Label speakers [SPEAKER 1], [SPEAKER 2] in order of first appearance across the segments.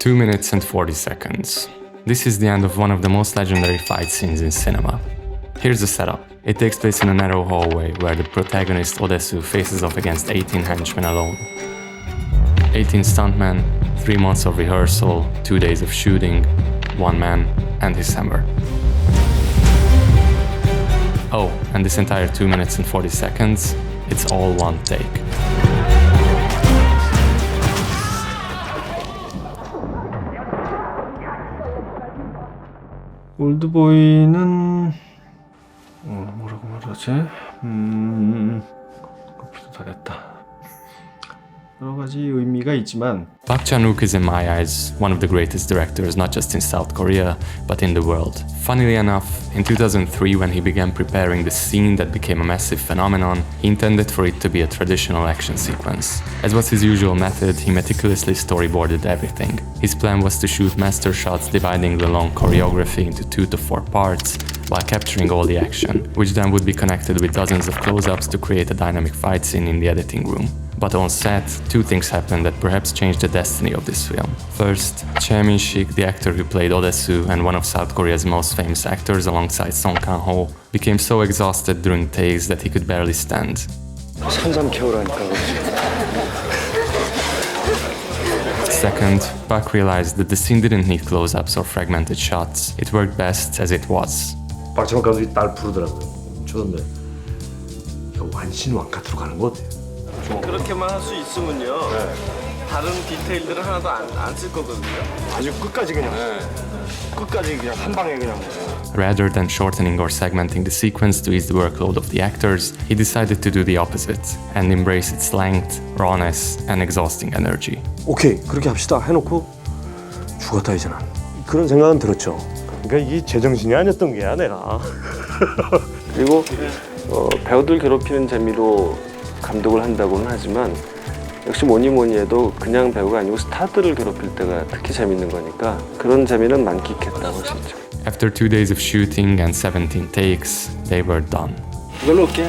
[SPEAKER 1] 2 minutes and 40 seconds. This is the end of one of the most legendary fight scenes in cinema. Here's the setup. It takes place in a narrow hallway where the protagonist Odesu faces off against 18 henchmen alone. 18 stuntmen, 3 months of rehearsal, 2 days of shooting, 1 man and his hammer. Oh, and this entire 2 minutes and 40 seconds, it's all one take.
[SPEAKER 2] 올드보이는 뭐라고 말하지? 커피도 다 됐다. 여러 가지 의미가 있지만
[SPEAKER 1] Park Chan-wook is in my eyes one of the greatest directors not just in South Korea but in the world. Funnily enough, in 2003 when he began preparing the scene that became a massive phenomenon, he intended for it to be a traditional action sequence. As was his usual method, he meticulously storyboarded everything. His plan was to shoot master shots dividing the long choreography into 2 to 4 parts while capturing all the action, which then would be connected with dozens of close-ups to create a dynamic fight scene in the editing room. But on set, 2 things happened that perhaps changed the destiny of this film. First, Choi Min-sik, the actor who played Odesu and one of South Korea's most famous actors alongside Song Kang-ho, became so exhausted during takes that he could barely stand. Second, Park realized that the scene didn't need close-ups or fragmented shots. It worked best as it was.
[SPEAKER 3] 박찬욱 감독이 날 부르더라고요. 처음에 이거 완신완카트로 가는 거 어때요?
[SPEAKER 4] 그렇게만 할 수 있으면요. 다른 디테일들은 하나도 안 쓸 거거든요.
[SPEAKER 3] 아주 끝까지 그냥 한 방에 그냥.
[SPEAKER 1] Rather than shortening or segmenting the sequence to ease the workload of the actors, he decided to do the opposite and embrace its length, rawness, and exhausting energy.
[SPEAKER 3] 오케이, 그렇게 합시다 해놓고 죽었다 이제 난. 그런 생각은 들었죠. 그러니까 이게 제정신이 아니었던 게야 내가.
[SPEAKER 5] 그리고 배우들 괴롭히는 재미로 감독을 한다고는 하지만 역시 뭐니 해도 그냥 배우가 아니고 스타들을 괴롭힐 때가 특히 재밌는 거니까 그런 재미는 만끽했다고 할 수 있죠.
[SPEAKER 1] After 2 days of shooting and 17 takes, they were done.
[SPEAKER 5] 이걸로 올게.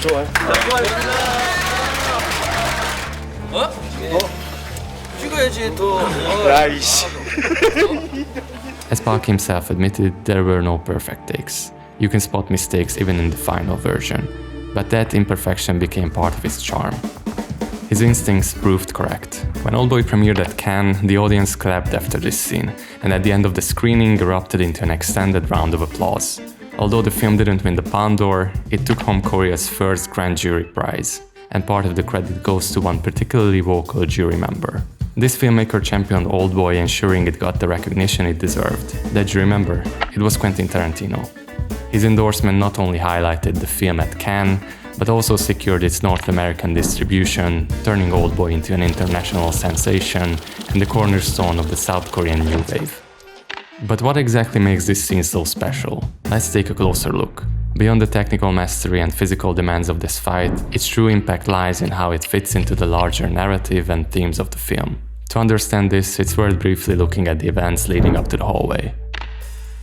[SPEAKER 3] 좋아요.
[SPEAKER 4] 찍어야지 또.
[SPEAKER 3] 아이씨.
[SPEAKER 1] As Park himself admitted, there were no perfect takes. You can spot mistakes even in the final version, but that imperfection became part of his charm. His instincts proved correct. When Oldboy premiered at Cannes, the audience clapped after this scene, and at the end of the screening erupted into an extended round of applause. Although the film didn't win the Palme d'Or, it took home Korea's first grand jury prize, and part of the credit goes to one particularly vocal jury member. This filmmaker championed Oldboy, ensuring it got the recognition it deserved. That jury member, it was Quentin Tarantino. His endorsement not only highlighted the film at Cannes, but also secured its North American distribution, turning Oldboy into an international sensation and the cornerstone of the South Korean new wave. But what exactly makes this scene so special? Let's take a closer look. Beyond the technical mastery and physical demands of this fight, its true impact lies in how it fits into the larger narrative and themes of the film. To understand this, it's worth briefly looking at the events leading up to the hallway.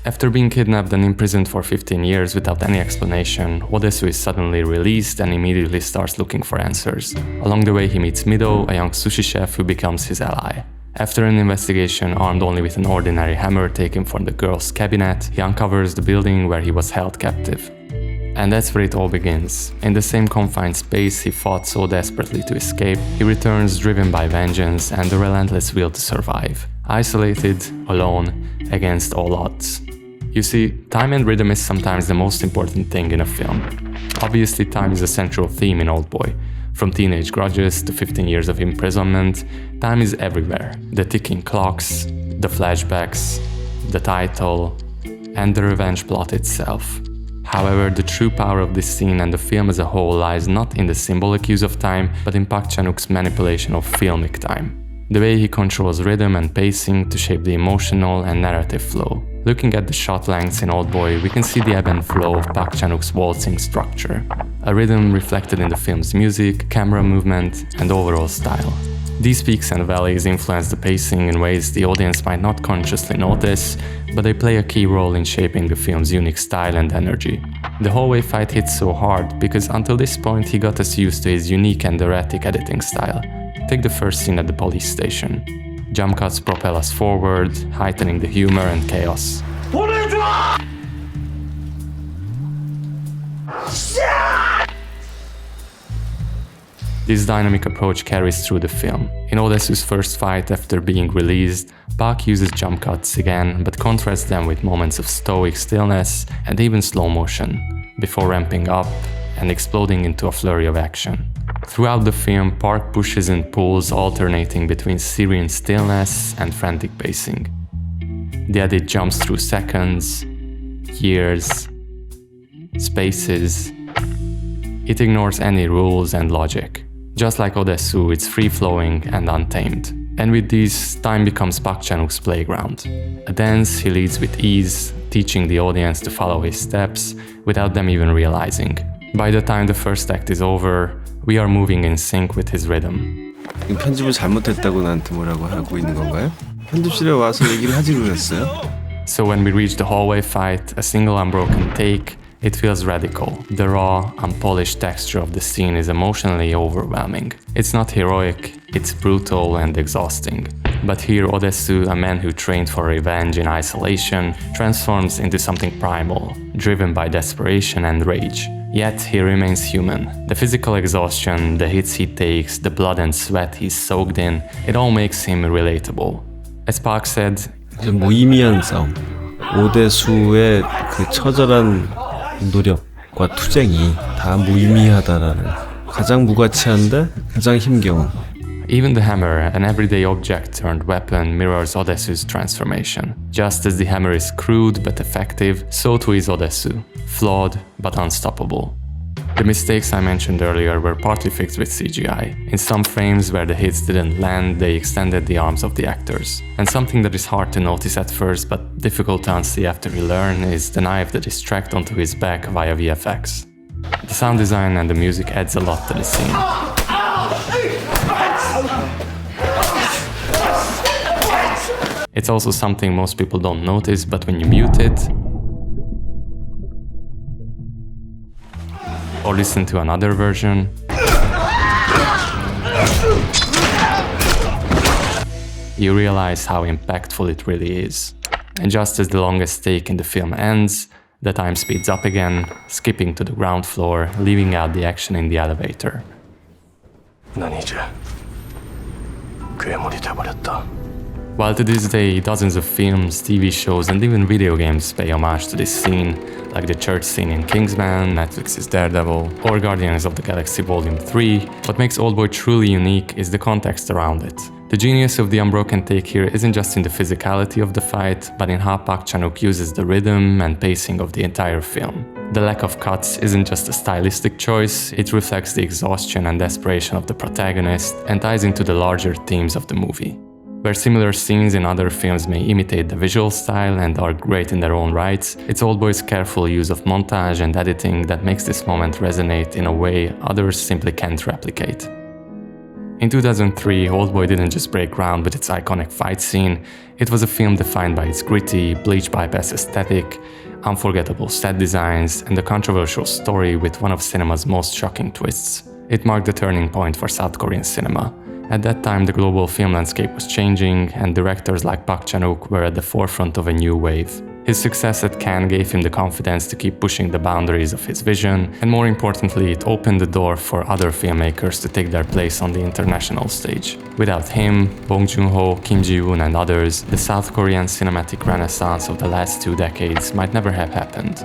[SPEAKER 1] After being kidnapped and imprisoned for 15 years without any explanation, Odesu is suddenly released and immediately starts looking for answers. Along the way he meets Mido, a young sushi chef who becomes his ally. After an investigation armed only with an ordinary hammer taken from the girl's cabinet, he uncovers the building where he was held captive. And that's where it all begins. In the same confined space he fought so desperately to escape, he returns driven by vengeance and the relentless will to survive. Isolated, alone, against all odds. You see, time and rhythm is sometimes the most important thing in a film. Obviously, time is a central theme in Oldboy. From teenage grudges to 15 years of imprisonment, time is everywhere. The ticking clocks, the flashbacks, the title, and the revenge plot itself. However, the true power of this scene and the film as a whole lies not in the symbolic use of time, but in Park Chan-wook's manipulation of filmic time. The way he controls rhythm and pacing to shape the emotional and narrative flow. Looking at the shot lengths in Oldboy, we can see the ebb and flow of Park Chan-wook's waltzing structure, a rhythm reflected in the film's music, camera movement, and overall style. These peaks and valleys influence the pacing in ways the audience might not consciously notice, but they play a key role in shaping the film's unique style and energy. The hallway fight hits so hard because until this point he got us used to his unique and erratic editing style. Take the first scene at the police station. Jump cuts propel us forward, heightening the humor and chaos. This dynamic approach carries through the film. In Odessu's first fight after being released, Park uses jump cuts again, but contrasts them with moments of stoic stillness and even slow motion, before ramping up and exploding into a flurry of action. Throughout the film, Park pushes and pulls, alternating between serene stillness and frantic pacing. The edit jumps through seconds, years, spaces. It ignores any rules and logic. Just like Odessu, it's free-flowing and untamed. And with these, time becomes Park Chan-wook's playground. A dance he leads with ease, teaching the audience to follow his steps without them even realizing. By the time the first act is over, we are moving in sync with his rhythm.
[SPEAKER 4] 편집을 잘못했다고 나한테 뭐라고 하고 있는 건가요? 편집실에 와서 얘기를 하지 그랬어요?
[SPEAKER 1] So when we reach the hallway fight, a single unbroken take, it feels radical. The raw, unpolished texture of the scene is emotionally overwhelming. It's not heroic, it's brutal and exhausting. But here Odessu, a man who trained for revenge in isolation, transforms into something primal, driven by desperation and rage. Yet he remains human. The physical exhaustion, the hits he takes, the blood and sweat he's soaked in, it all makes him relatable. As Park said,
[SPEAKER 2] 무의미한 싸움. 오대수의 그 처절한 노력과 투쟁이 다 무의미하다라는 가장 무가치한데 가장 힘겨운.
[SPEAKER 1] even the hammer, an everyday object turned weapon, mirrors Odessu's transformation. Just as the hammer is crude but effective, so too is Odessu, flawed but unstoppable. The mistakes I mentioned earlier were partly fixed with CGI. In some frames where the hits didn't land, they extended the arms of the actors. And something that is hard to notice at first but difficult to unsee after you learn is the knife that is tracked onto his back via VFX. The sound design and the music adds a lot to the scene. It's also something most people don't notice, but when you mute it, or listen to another version, you realize how impactful it really is. And just as the longest take in the film ends, the time speeds up again, skipping to the ground floor, leaving out the action in the elevator.
[SPEAKER 3] 난 이제 괴물이 돼버렸다.
[SPEAKER 1] While to this day, dozens of films, TV shows, and even video games pay homage to this scene, like the church scene in Kingsman, Netflix's Daredevil, or Guardians of the Galaxy Volume 3, what makes Oldboy truly unique is the context around it. The genius of the unbroken take here isn't just in the physicality of the fight, but in how Park Chan-wook uses the rhythm and pacing of the entire film. The lack of cuts isn't just a stylistic choice, it reflects the exhaustion and desperation of the protagonist and ties into the larger themes of the movie. Where similar scenes in other films may imitate the visual style and are great in their own rights, it's Oldboy's careful use of montage and editing that makes this moment resonate in a way others simply can't replicate. In 2003, Oldboy didn't just break ground with its iconic fight scene, it was a film defined by its gritty, bleach bypass aesthetic, unforgettable set designs, and a controversial story with one of cinema's most shocking twists. It marked the turning point for South Korean cinema. At that time, the global film landscape was changing, and directors like Park Chan-wook were at the forefront of a new wave. His success at Cannes gave him the confidence to keep pushing the boundaries of his vision, and more importantly, it opened the door for other filmmakers to take their place on the international stage. Without him, Bong Joon-ho, Jee-woon, and others, the South Korean cinematic renaissance of the last 2 decades might never have happened.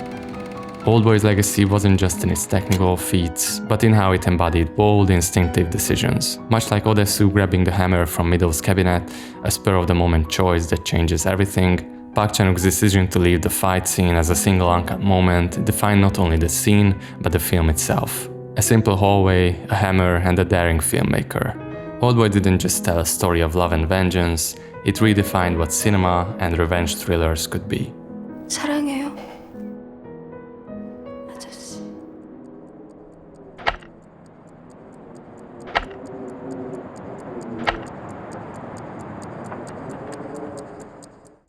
[SPEAKER 1] Oldboy's legacy wasn't just in its technical feats, but in how it embodied bold, instinctive decisions. Much like Odessu grabbing the hammer from Middle's cabinet, a spur-of-the-moment choice that changes everything, Park Chan-wook's decision to leave the fight scene as a single uncut moment defined not only the scene, but the film itself. A simple hallway, a hammer, and a daring filmmaker. Oldboy didn't just tell a story of love and vengeance, it redefined what cinema and revenge thrillers could be.
[SPEAKER 6] 사랑해요.